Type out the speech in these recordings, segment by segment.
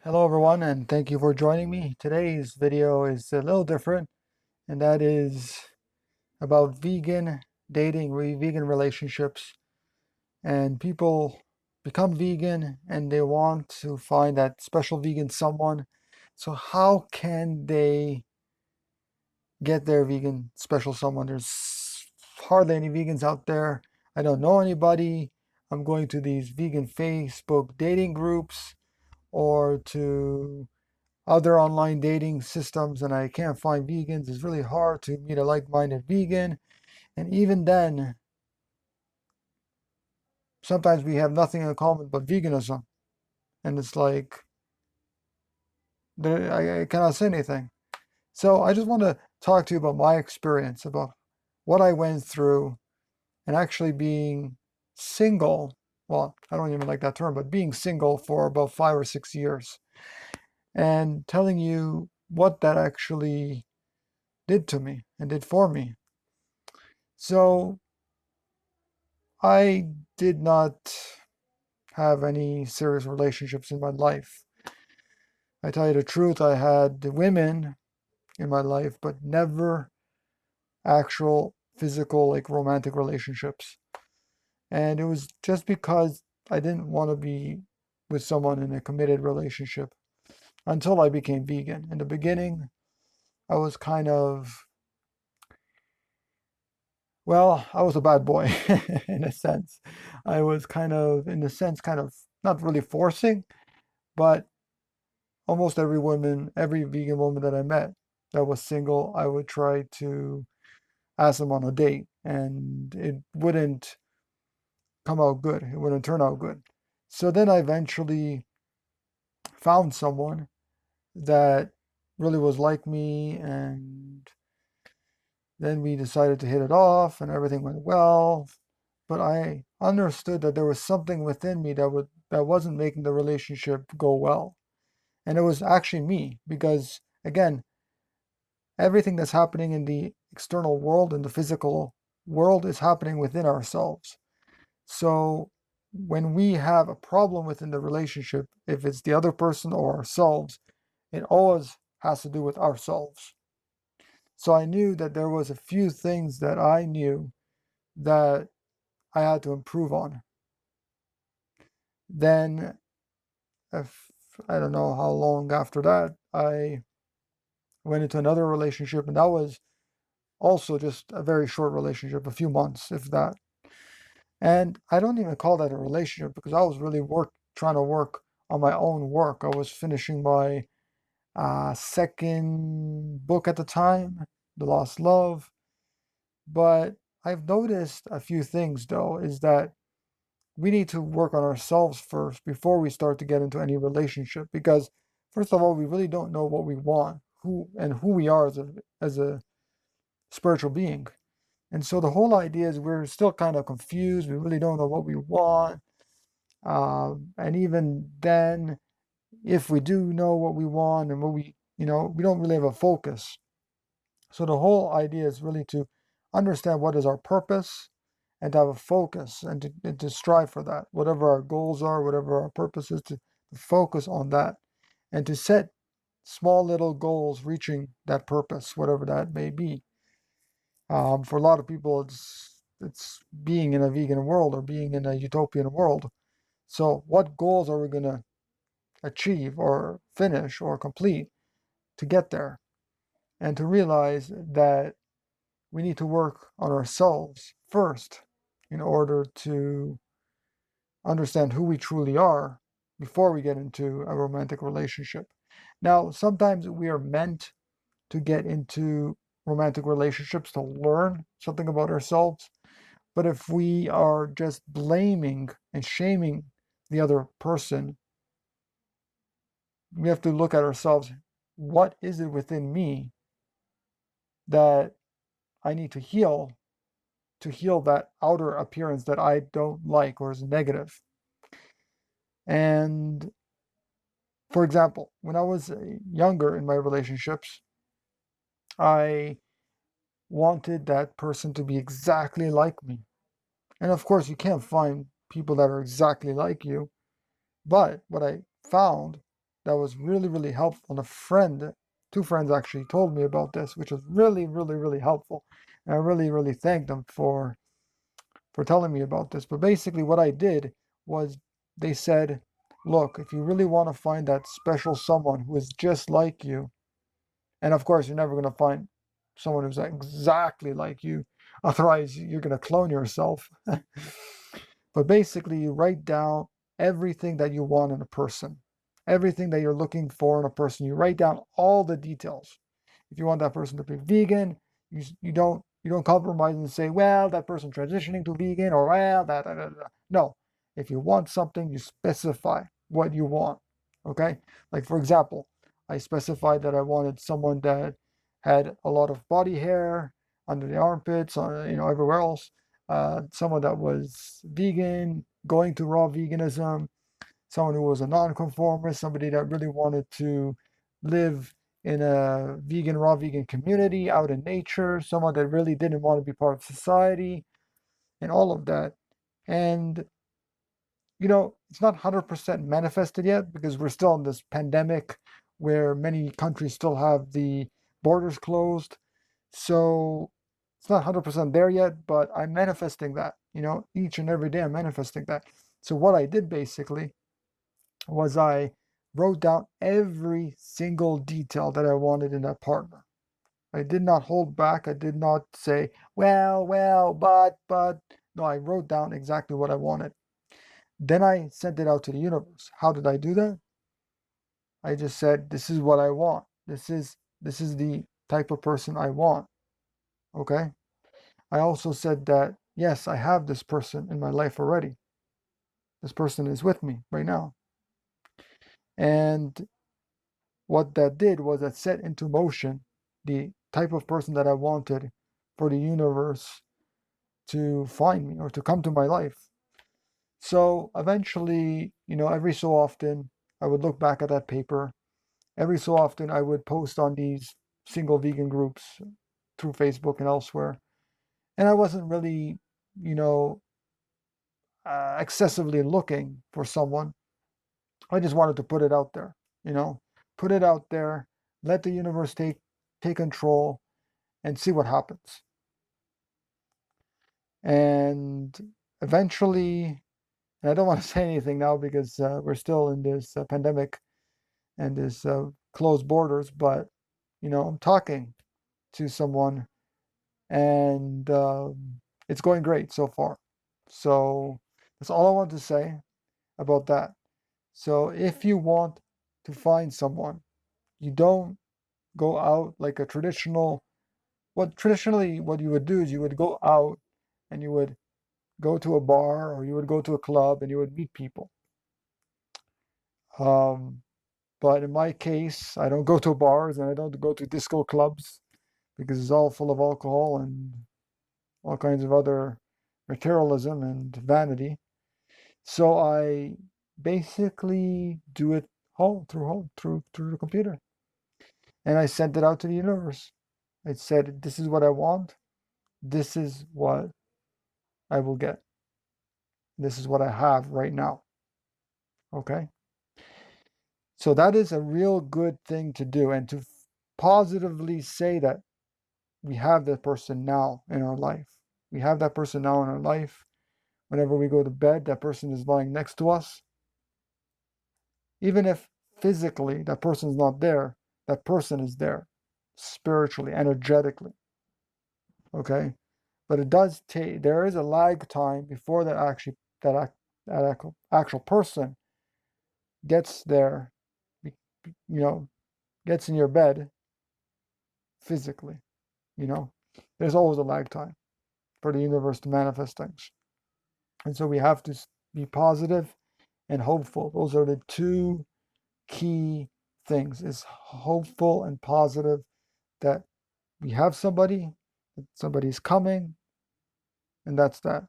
Hello everyone, and thank you for joining me. Today's video is a little different, and that is about vegan dating, vegan relationships. And people become vegan and they want to find that special vegan someone. So how can they get their vegan special someone? There's hardly any vegans out there. I don't know anybody. I'm going to these vegan Facebook dating groups or to other online dating systems, and I can't find vegans. It's really hard to meet a like-minded vegan. And even then, sometimes we have nothing in common but veganism. And it's like, I cannot say anything. So I just want to talk to you about my experience, about what I went through, and actually being single. Well, I don't even like that term, but being single for about 5 or 6 years, and telling you what that actually did to me and did for me. So I did not have any serious relationships in my life. I tell you the truth, I had women in my life, but never actual physical, like romantic relationships. And it was just because I didn't want to be with someone in a committed relationship until I became vegan. In the beginning, I was kind of, well, I was a bad boy in a sense. I was kind of, in a sense, kind of not really forcing, but almost every woman, every vegan woman that I met that was single, I would try to ask them on a date, and it wouldn't come out good. It wouldn't turn out good. So then I eventually found someone that really was like me, and then we decided to hit it off, and everything went well. But I understood that there was something within me that wasn't making the relationship go well. And it was actually me, because again, everything that's happening in the external world and the physical world is happening within ourselves. So when we have a problem within the relationship, if it's the other person or ourselves, it always has to do with ourselves. So I knew that there was a few things that I knew that I had to improve on. Then, if I don't know how long after that, I went into another relationship, and that was also just a very short relationship, a few months, if that. And I don't even call that a relationship because I was really trying to work on my own work. I was finishing my second book at the time, The Lost Love. But I've noticed a few things though, is that we need to work on ourselves first before we start to get into any relationship. Because first of all, we really don't know what we want, who we are as a spiritual being. And so the whole idea is we're still kind of confused. We really don't know what we want. And even then, if we do know what we want and what we don't really have a focus. So the whole idea is really to understand what is our purpose and to have a focus and to strive for that. Whatever our goals are, whatever our purpose is, to focus on that and to set small little goals reaching that purpose, whatever that may be. For a lot of people, it's being in a vegan world or being in a utopian world. So, what goals are we going to achieve or finish or complete to get there? And to realize that we need to work on ourselves first in order to understand who we truly are before we get into a romantic relationship. Now, sometimes we are meant to get into romantic relationships to learn something about ourselves. But if we are just blaming and shaming the other person, we have to look at ourselves. What is it within me that I need to heal that outer appearance that I don't like or is negative? And for example, when I was younger in my relationships, I wanted that person to be exactly like me. And of course, you can't find people that are exactly like you. But what I found that was really, really helpful. And a friend, two friends actually told me about this, which was really, really, really helpful. And I really, really thank them for telling me about this. But basically, what I did was they said, look, if you really want to find that special someone who is just like you, and of course, you're never going to find someone who's exactly like you, otherwise, you're going to clone yourself. But basically, you write down everything that you want in a person, everything that you're looking for in a person. You write down all the details. If you want that person to be vegan, you don't compromise and say, well, that person transitioning to vegan, or well, that. No, if you want something, you specify what you want. Okay, like for example, I specified that I wanted someone that had a lot of body hair under the armpits, everywhere else. Someone that was vegan, going to raw veganism, someone who was a nonconformist, somebody that really wanted to live in a vegan, raw vegan community out in nature, someone that really didn't want to be part of society, and all of that. And, it's not 100% manifested yet because we're still in this pandemic where many countries still have the borders closed. So it's not 100% there yet, but I'm manifesting that, each and every day I'm manifesting that. So what I did basically was I wrote down every single detail that I wanted in that partner. I did not hold back. I did not say, well, but. No, I wrote down exactly what I wanted. Then I sent it out to the universe. How did I do that? I just said, this is what I want. This is the type of person I want. Okay? I also said that, yes, I have this person in my life already. This person is with me right now. And what that did was that set into motion the type of person that I wanted for the universe to find me or to come to my life. So eventually, every so often, I would look back at that paper. Every so often, I would post on these single vegan groups through Facebook and elsewhere. And I wasn't really, you know, excessively looking for someone. I just wanted to put it out there, you know, put it out there, let the universe take control and see what happens. And eventually, and I don't want to say anything now because we're still in this pandemic and this closed borders, but I'm talking to someone and it's going great so far. So that's all I want to say about that. So if you want to find someone, you don't go out like a traditional, what traditionally what you would do is you would go out and you would go to a bar or you would go to a club and you would meet people. Um, but in my case, I don't go to bars and I don't go to disco clubs because it's all full of alcohol and all kinds of other materialism and vanity. So I basically do it home through the computer. And I sent it out to the universe. I said, this is what I want. This is what I will get. This is what I have right now. Okay. So that is a real good thing to do. And to positively say that we have that person now in our life. We have that person now in our life. Whenever we go to bed, that person is lying next to us. Even if physically that person is not there, that person is there spiritually, energetically. Okay. But it does take, there is a lag time before that actual person gets there, you know, gets in your bed physically, you know. There's always a lag time for the universe to manifest things. And so we have to be positive and hopeful. Those are the two key things is hopeful and positive that we have somebody, that somebody's coming, and that's that.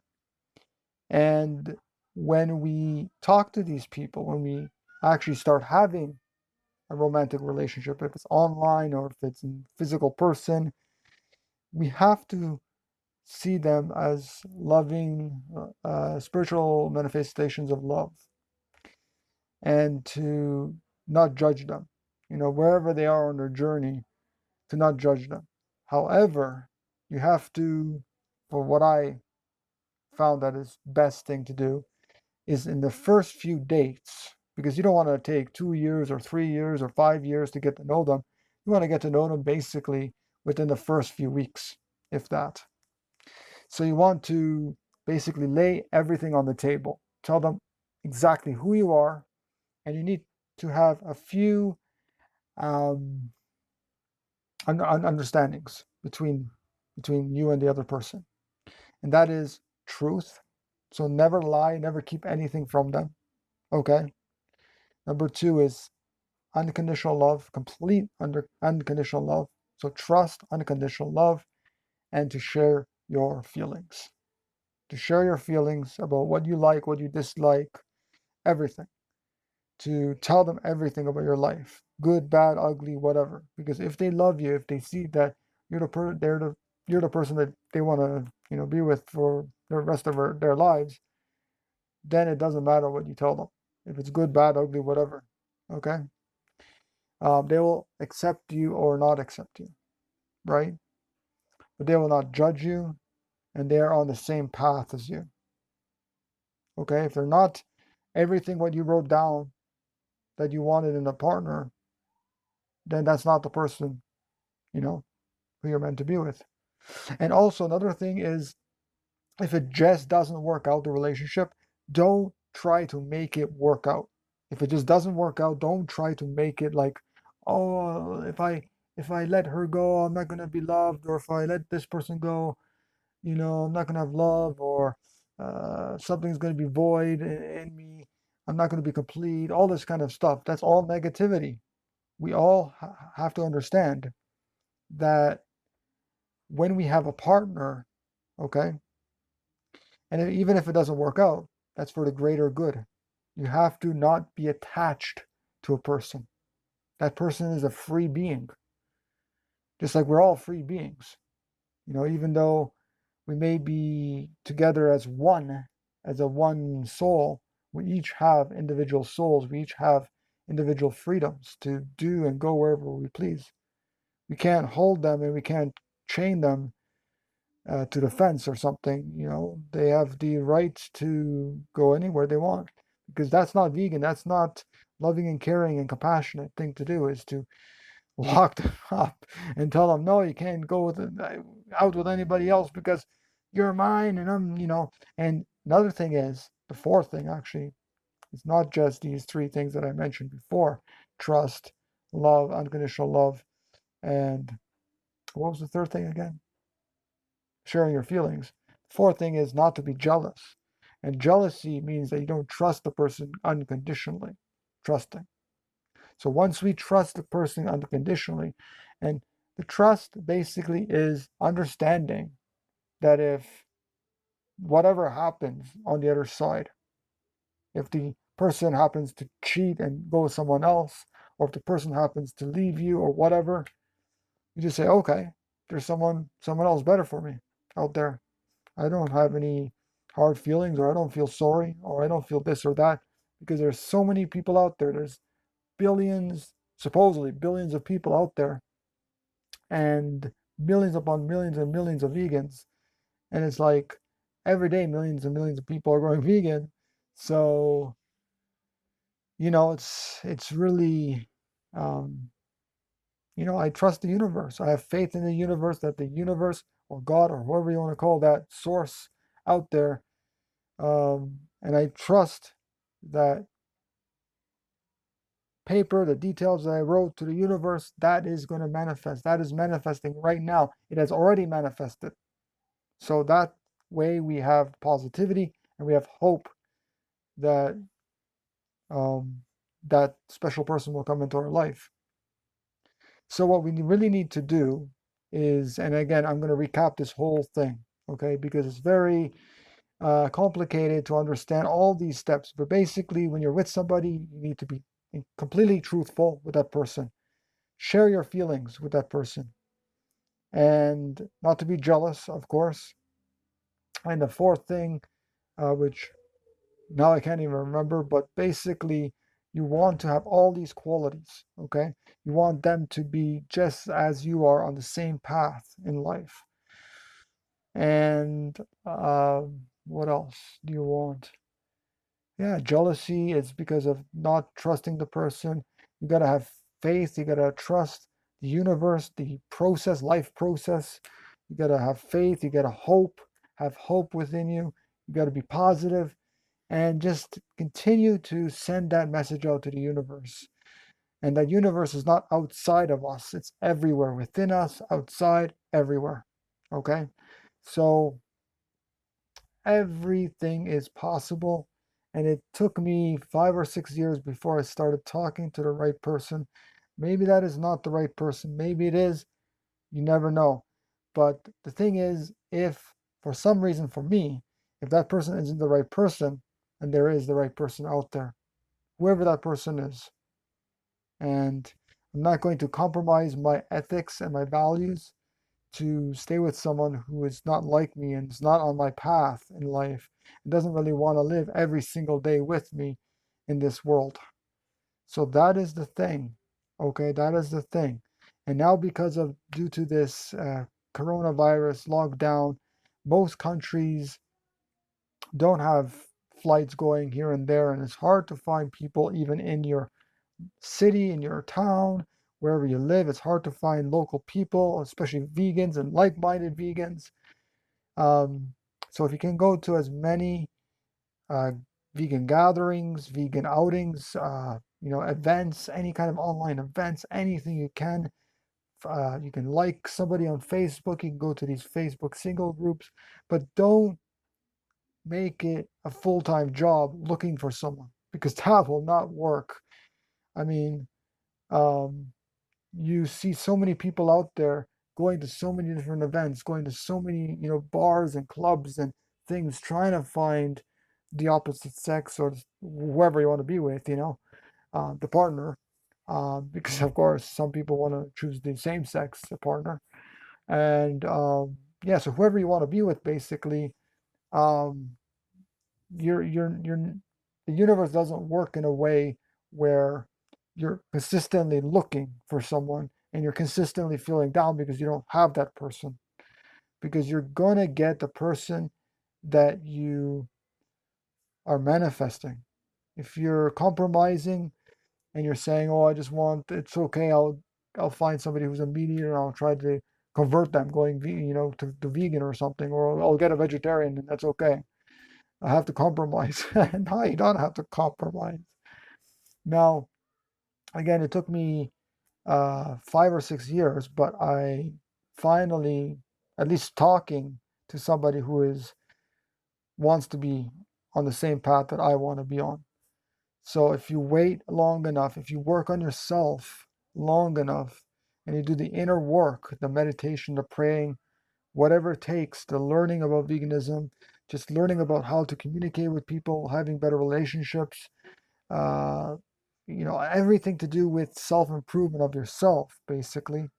And when we talk to these people, when we actually start having a romantic relationship, if it's online or if it's in physical person, we have to see them as loving, spiritual manifestations of love, and to not judge them. Wherever they are on their journey, to not judge them. However, you have to, for what I found that is best thing to do, is in the first few dates, because you don't want to take 2 years or 3 years or 5 years to get to know them. You want to get to know them basically within the first few weeks, if that. So you want to basically lay everything on the table. Tell them exactly who you are, and you need to have a few um, understandings between you and the other person, and that is truth. So never lie, never keep anything from them. Okay. Number two is unconditional love, complete unconditional love. So trust, unconditional love, and to share your feelings. To share your feelings about what you like, what you dislike, everything. To tell them everything about your life, good, bad, ugly, whatever. Because if they love you, if they see that you're the person that they want to be with for the rest of their lives, then it doesn't matter what you tell them. If it's good, bad, ugly, whatever. Okay. They will accept you or not accept you, right? But they will not judge you, and they are on the same path as you. Okay, if they're not everything what you wrote down that you wanted in a partner, then that's not the person, who you're meant to be with. And also another thing is, if it just doesn't work out, the relationship, don't try to make it work out. If it just doesn't work out, don't try to make it like, oh, if I let her go, I'm not gonna be loved, or if I let this person go, I'm not gonna have love, or something's gonna be void in me. I'm not gonna be complete. All this kind of stuff. That's all negativity. We all have to understand that when we have a partner, okay, and even if it doesn't work out, that's for the greater good. You have to not be attached to a person. That person is a free being, just like we're all free beings. Even though we may be together as a one soul, we each have individual souls. We each have individual freedoms to do and go wherever we please. We can't hold them and we can't chain them to the fence or something. They have the right to go anywhere they want, because that's not vegan. That's not loving and caring and compassionate thing to do, is to lock them up and tell them, no, you can't go out with anybody else because you're mine and I'm. And another thing is, the fourth thing actually, it's not just these three things that I mentioned before: trust, love, unconditional love, and what was the third thing again? Sharing your feelings. The fourth thing is not to be jealous. And jealousy means that you don't trust the person unconditionally. Trusting. So once we trust the person unconditionally, and the trust basically is understanding that if whatever happens on the other side, if the person happens to cheat and go with someone else, or if the person happens to leave you or whatever, you just say, okay, there's someone else better for me out there. I don't have any hard feelings, or I don't feel sorry, or I don't feel this or that, because there's so many people out there. There's billions, supposedly billions of people out there, and millions upon millions and millions of vegans. And it's like every day millions and millions of people are going vegan. So, it's really, um, I trust the universe. I have faith in the universe, that the universe or God or whoever you want to call that source out there, and I trust that paper, the details that I wrote to the universe, that is going to manifest. That is manifesting right now. It has already manifested. So that way we have positivity and we have hope that um, that special person will come into our life. So what we really need to do is, and again, I'm going to recap this whole thing, okay, because it's very complicated to understand all these steps. But basically, when you're with somebody, you need to be completely truthful with that person. Share your feelings with that person, and not to be jealous, of course. And the fourth thing, which now I can't even remember, but basically, You want to have all these qualities, okay? You want them to be just as you are on the same path in life. And what else do you want? Yeah, jealousy is because of not trusting the person. You gotta have faith. You gotta trust the universe, the process, life process. You gotta have faith. You gotta have hope within you. You gotta be positive and just continue to send that message out to the universe. And that universe is not outside of us, it's everywhere within us, outside, everywhere. Okay? So everything is possible. And it took me 5 or 6 years before I started talking to the right person. Maybe that is not the right person. Maybe it is. You never know. But the thing is, if for some reason for me, if that person isn't the right person, and there is the right person out there, whoever that person is, and I'm not going to compromise my ethics and my values to stay with someone who is not like me and is not on my path in life and doesn't really want to live every single day with me in this world. So that is the thing. Okay, that is the thing. And now, because of due to this coronavirus lockdown, most countries don't have flights going here and there, and it's hard to find people even in your city, in your town, wherever you live. It's hard to find local people, especially vegans and like-minded vegans. Um, so if you can go to as many uh, vegan gatherings, vegan outings, events, any kind of online events, anything you can. You can like somebody on Facebook. You can go to these Facebook single groups, but don't make it a full-time job looking for someone because that will not work. I mean, um, you see so many people out there going to so many different events, going to so many, bars and clubs and things, trying to find the opposite sex or whoever you want to be with, the partner. Because of course some people want to choose the same sex partner, and yeah, so whoever you want to be with, basically, um, you're the universe doesn't work in a way where you're consistently looking for someone and you're consistently feeling down because you don't have that person, because you're gonna get the person that you are manifesting. If you're compromising and you're saying, "Oh, I just want it's okay, I'll find somebody who's a mediator and I'll try to convert them going to vegan or something, or I'll get a vegetarian and that's okay. I have to compromise." No, you don't have to compromise. Now, again, it took me 5 or 6 years, but I finally, at least talking to somebody who is wants to be on the same path that I want to be on. So if you wait long enough, if you work on yourself long enough, and you do the inner work, the meditation, the praying, whatever it takes, the learning about veganism, just learning about how to communicate with people, having better relationships, uh, everything to do with self-improvement of yourself, basically,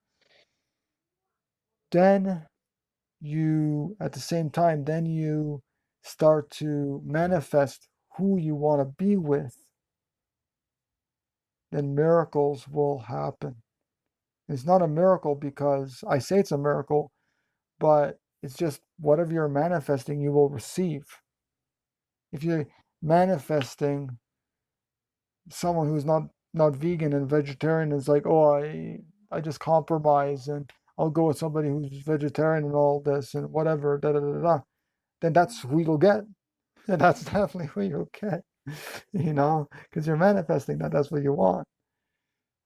then at the same time, then you start to manifest who you want to be with, then miracles will happen. It's not a miracle because I say it's a miracle, but it's just whatever you're manifesting, you will receive. If you're manifesting someone who's not vegan and vegetarian, is like, oh, I just compromise and I'll go with somebody who's vegetarian and all this and whatever, da da da da, then that's who you'll get. And that's definitely who you'll get, because you're manifesting that's what you want.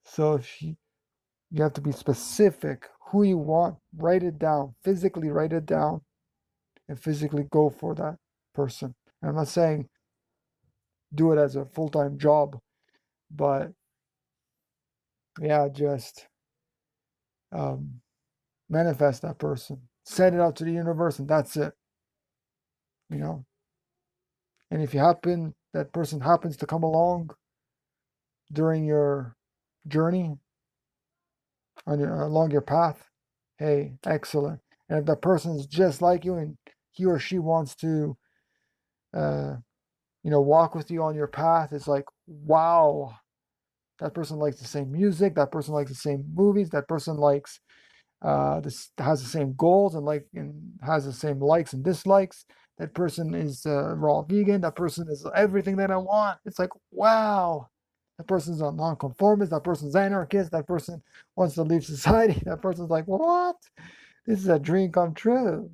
So if you have to be specific who you want, write it down, physically write it down, and physically go for that person. And I'm not saying do it as a full-time job, but yeah, just um, manifest that person, send it out to the universe, and that's it. You know. And if that person happens to come along during your journey along your path, hey, excellent. And if that person is just like you and he or she wants to, uh, walk with you on your path. It's like, wow, that person likes the same music, that person likes the same movies, that person likes this has the same goals and has the same likes and dislikes. That person is raw vegan. That person is everything that I want. It's like, wow. That person's a nonconformist. That person's anarchist. That person wants to leave society. That person's like, what? This is a dream come true.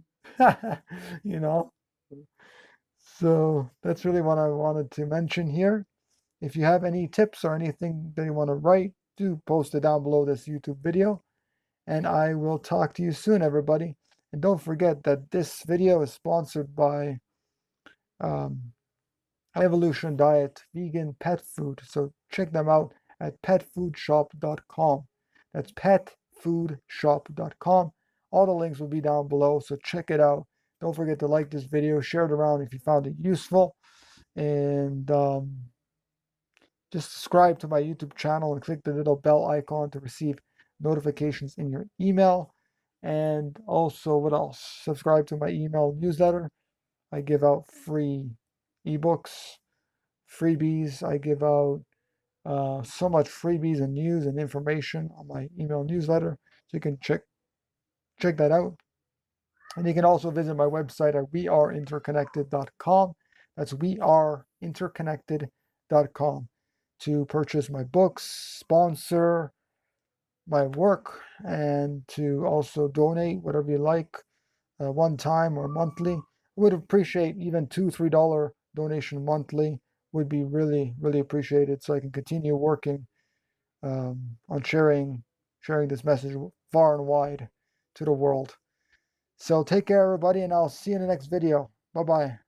you know? So that's really what I wanted to mention here. If you have any tips or anything that you want to write, do post it down below this YouTube video. And I will talk to you soon, everybody. And don't forget that this video is sponsored by um, Evolution Diet Vegan Pet Food. So check them out at petfoodshop.com. That's petfoodshop.com. All the links will be down below, so check it out. Don't forget to like this video, share it around if you found it useful, and just subscribe to my YouTube channel and click the little bell icon to receive notifications in your email. And also, what else? Subscribe to my email newsletter. I give out free ebooks, freebies. I give out so much freebies and news and information on my email newsletter. So you can check that out. And you can also visit my website at weareinterconnected.com. That's weareinterconnected.com to purchase my books, sponsor my work, and to also donate whatever you like, one time or monthly. I would appreciate even $2-3 donation monthly would be really, really appreciated, so I can continue working on sharing this message far and wide to the world. So take care, everybody, and I'll see you in the next video. Bye-bye.